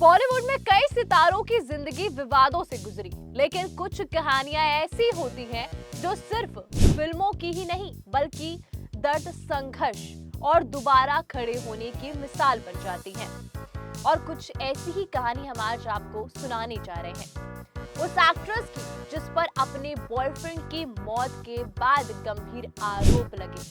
बॉलीवुड में कई सितारों की जिंदगी विवादों से गुजरी, लेकिन कुछ कहानियां ऐसी होती हैं जो सिर्फ फिल्मों की ही नहीं बल्कि दर्द, संघर्ष और दोबारा खड़े होने की मिसाल बन जाती हैं। और कुछ ऐसी ही कहानी हम आज आपको सुनाने जा रहे हैं, उस एक्ट्रेस की जिस पर अपने बॉयफ्रेंड की मौत के बाद गंभीर आरोप लगे,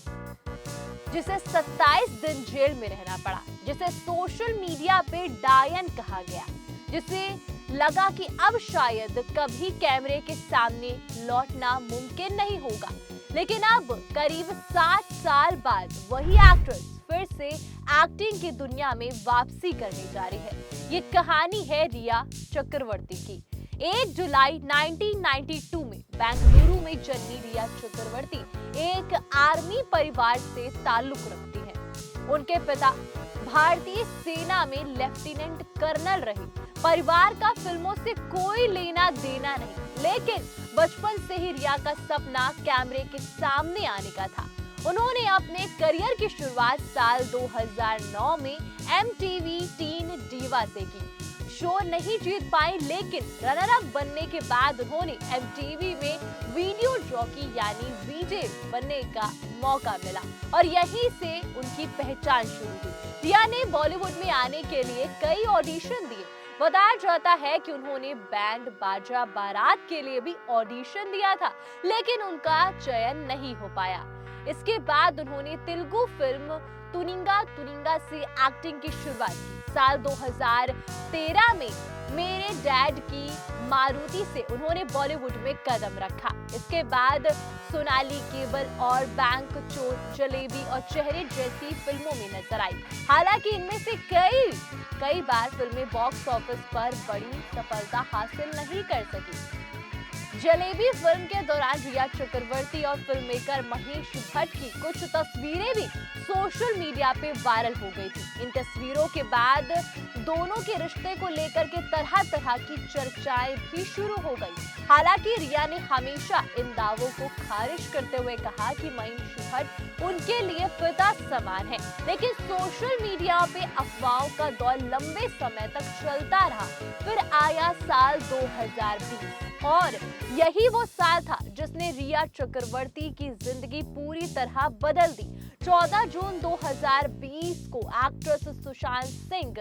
जिसे 27 दिन जेल में रहना पड़ा, जिसे सोशल मीडिया पे डायन कहा गया, जिसे लगा कि अब शायद कभी कैमरे के सामने लौटना मुमकिन नहीं होगा, लेकिन अब करीब 7 साल बाद वही एक्ट्रेस फिर से एक्टिंग की दुनिया में वापसी करने जा रही है। ये कहानी है रिया चक्रवर्ती की। 1 जुलाई 1992 में बेंगलुरु में जन्मी रिया चक्रवर्ती एक आर्मी परिवार से ताल्लुक रखती हैं। उनके पिता भारतीय सेना में लेफ्टिनेंट कर्नल रहे। परिवार का फिल्मों से कोई लेना देना नहीं, लेकिन बचपन से ही रिया का सपना कैमरे के सामने आने का था। उन्होंने अपने करियर की शुरुआत साल 2009 में MTV टीन डीवा से की। शो नहीं जीत पाई, लेकिन रनर अप बनने के बाद उन्होंने MTV में वीडियो जॉकी यानी VJ बनने का मौका मिला और यहीं से उनकी पहचान शुरू हुई। रिया ने बॉलीवुड में आने के लिए कई ऑडिशन दिए। बताया जाता है कि उन्होंने बैंड बाजा बारात के लिए भी ऑडिशन दिया था, लेकिन उनका चयन नहीं हो पाया। इसके बाद उन्होंने तेलुगु फिल्म तुनिंगा तुनिंगा से एक्टिंग की शुरुआत की। साल 2013 में मेरे डैड की मारुति से उन्होंने बॉलीवुड में कदम रखा। इसके बाद सोनाली केबल और बैंक चोर, जलेबी और चेहरे जैसी फिल्मों में नजर आई। हालांकि इनमें से कई बार फिल्में बॉक्स ऑफिस पर बड़ी सफलता हासिल नहीं कर सकी। जलेबी फिल्म के दौरान रिया चक्रवर्ती और फिल्ममेकर महेश भट्ट की कुछ तस्वीरें भी सोशल मीडिया पे वायरल हो गई थी। इन तस्वीरों के बाद दोनों के रिश्ते को लेकर के तरह तरह की चर्चाएं भी शुरू हो गई। हालांकि रिया ने हमेशा इन दावों को खारिज करते हुए कहा कि महेश भट्ट उनके लिए पिता समान है, लेकिन सोशल मीडिया पे अफवाहों का दौर लंबे समय तक चलता रहा। फिर आया साल 2020 और यही वो साल था जिसने रिया चक्रवर्ती की जिंदगी पूरी तरह बदल दी। 14 जून 2020 को एक्ट्रेस सुशांत सिंह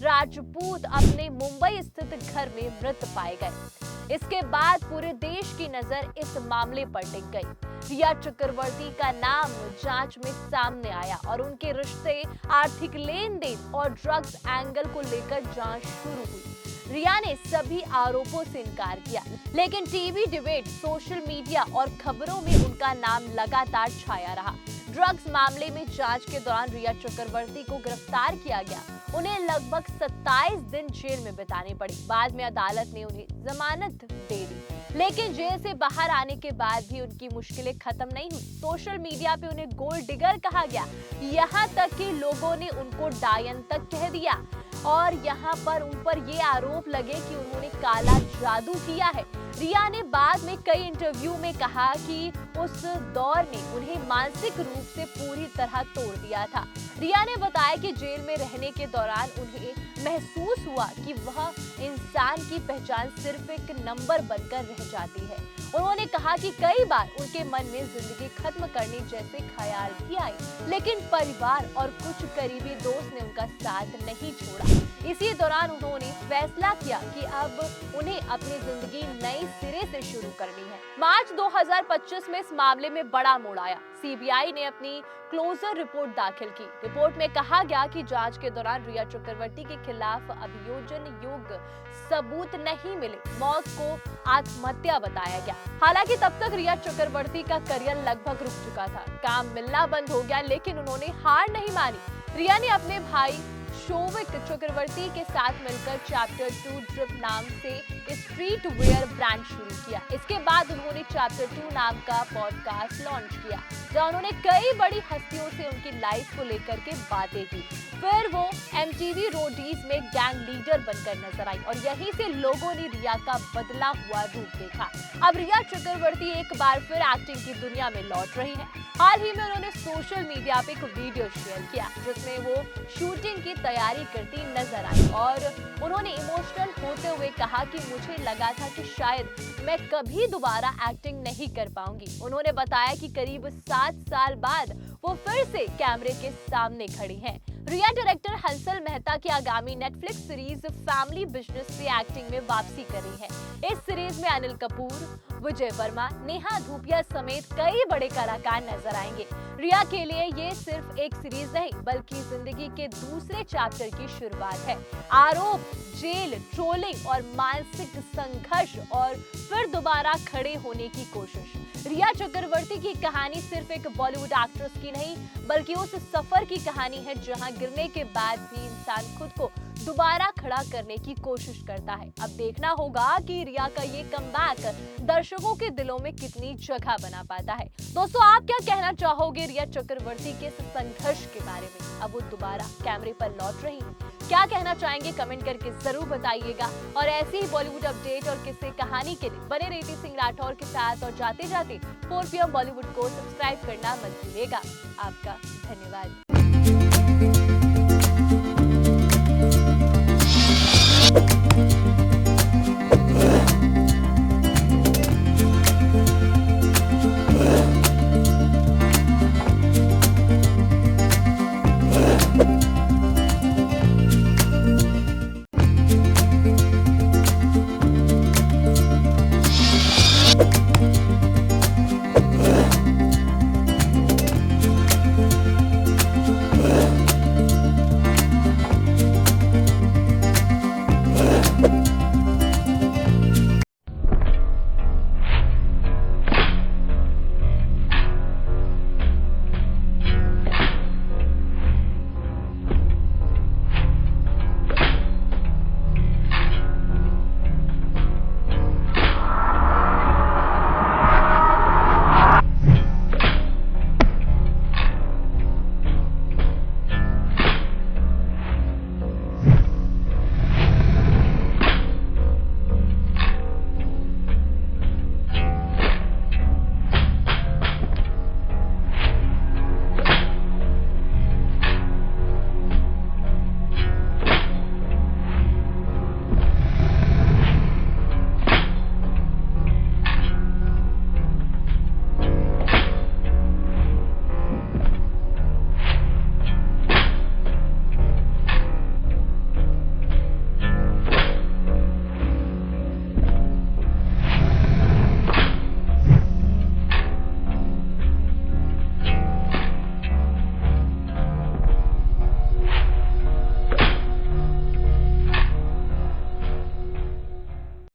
राजपूत अपने मुंबई स्थित घर में मृत पाए गए। इसके बाद पूरे देश की नजर इस मामले पर टिक गई। रिया चक्रवर्ती का नाम जांच में सामने आया और उनके रिश्ते, आर्थिक लेन देन और ड्रग्स एंगल को लेकर जांच शुरू हुई। रिया ने सभी आरोपों से इनकार किया, लेकिन टीवी डिबेट, सोशल मीडिया और खबरों में उनका नाम लगातार छाया रहा। ड्रग्स मामले में जांच के दौरान रिया चक्रवर्ती को गिरफ्तार किया गया। उन्हें लगभग 27 दिन जेल में बिताने पड़ी। बाद में अदालत ने उन्हें जमानत दे दी, लेकिन जेल से बाहर आने के बाद भी उनकी मुश्किलें खत्म नहीं हुई। सोशल मीडिया पे उन्हें गोल्ड डिगर कहा गया, यहाँ तक कि लोगों ने उनको डायन तक कह दिया और यहाँ पर उन पर ये आरोप लगे कि उन्होंने काला जादू किया है। रिया ने बाद में कई इंटरव्यू में कहा कि उस दौर ने उन्हें मानसिक रूप से पूरी तरह तोड़ दिया था। रिया ने बताया कि जेल में रहने के दौरान उन्हें महसूस हुआ कि वह इंसान की पहचान सिर्फ एक नंबर बनकर रह जाती है। उन्होंने कहा कि कई बार उनके मन में जिंदगी खत्म करने जैसे ख्याल भी आए, लेकिन परिवार और कुछ करीबी दोस्त ने उनका साथ नहीं छोड़ा। इसी दौरान उन्होंने फैसला किया कि अब उन्हें अपनी जिंदगी नए सिरे से शुरू करनी है। मार्च 2025 में इस मामले में बड़ा मोड़ आया। CBI ने अपनी क्लोजर रिपोर्ट दाखिल की। रिपोर्ट में कहा गया कि जांच के दौरान रिया चक्रवर्ती के खिलाफ अभियोजन योग्य सबूत नहीं मिले। मौत को आत्महत्या बताया गया। हालांकि तब तक रिया चक्रवर्ती का करियर लगभग रुक चुका था। काम मिलना बंद हो गया, लेकिन उन्होंने हार नहीं मानी। रिया ने अपने भाई शोविक चक्रवर्ती के साथ मिलकर चैप्टर 2 ड्रिप नाम से स्ट्रीट वेयर ब्रांड शुरू किया। इसके बाद उन्होंने चैप्टर 2 नाम का पॉडकास्ट लॉन्च किया, जहां उन्होंने कई बड़ी हस्तियों से उनकी लाइफ को लेकर के बातें की। फिर वो MTV रोडीज में गैंग लीडर बनकर नजर आई और यहीं से लोगों ने रिया का बदला हुआ रूप देखा। अब रिया चक्रवर्ती एक बार फिर एक्टिंग की दुनिया में लौट रही है। हाल ही में उन्होंने सोशल मीडिया पे एक वीडियो शेयर किया जिसमें वो शूटिंग की तैयारी करती नजर आई और उन्होंने इमोशनल होते हुए कहा कि मुझे लगा था कि शायद मैं कभी दोबारा एक्टिंग नहीं कर पाऊंगी। उन्होंने बताया कि करीब 7 साल बाद वो फिर से कैमरे के सामने खड़ी हैं। रिया डायरेक्टर हंसल मेहता की आगामी नेटफ्लिक्स सीरीज फैमिली बिजनेस से एक्टिंग में वापसी कर रही है। इस सीरीज में अनिल कपूर, विजय वर्मा, नेहा धूपिया समेत कई बड़े कलाकार नजर आएंगे। रिया के लिए ये सिर्फ एक सीरीज नहीं बल्कि जिंदगी के दूसरे चैप्टर की शुरुआत है। आरोप, जेल, ट्रोलिंग और मानसिक संघर्ष और फिर दोबारा खड़े होने की कोशिश। रिया चक्रवर्ती की कहानी सिर्फ एक बॉलीवुड एक्ट्रेस की नहीं बल्कि उस सफर की कहानी है जहां गिरने के बाद भी इंसान खुद को दोबारा खड़ा करने की कोशिश करता है। अब देखना होगा कि रिया का ये कमबैक दर्शकों के दिलों में कितनी जगह बना पाता है। दोस्तों, आप क्या कहना चाहोगे रिया चक्रवर्ती के इस संघर्ष के बारे में? अब वो दोबारा कैमरे पर लौट रही है, क्या कहना चाहेंगे कमेंट करके जरूर बताइएगा। और ऐसी ही बॉलीवुड अपडेट और किस्से कहानी के लिए बने रहिए सिंह राठौर के साथ और जाते जाते 4 PM बॉलीवुड को सब्सक्राइब करना मत भूलिएगा। आपका धन्यवाद।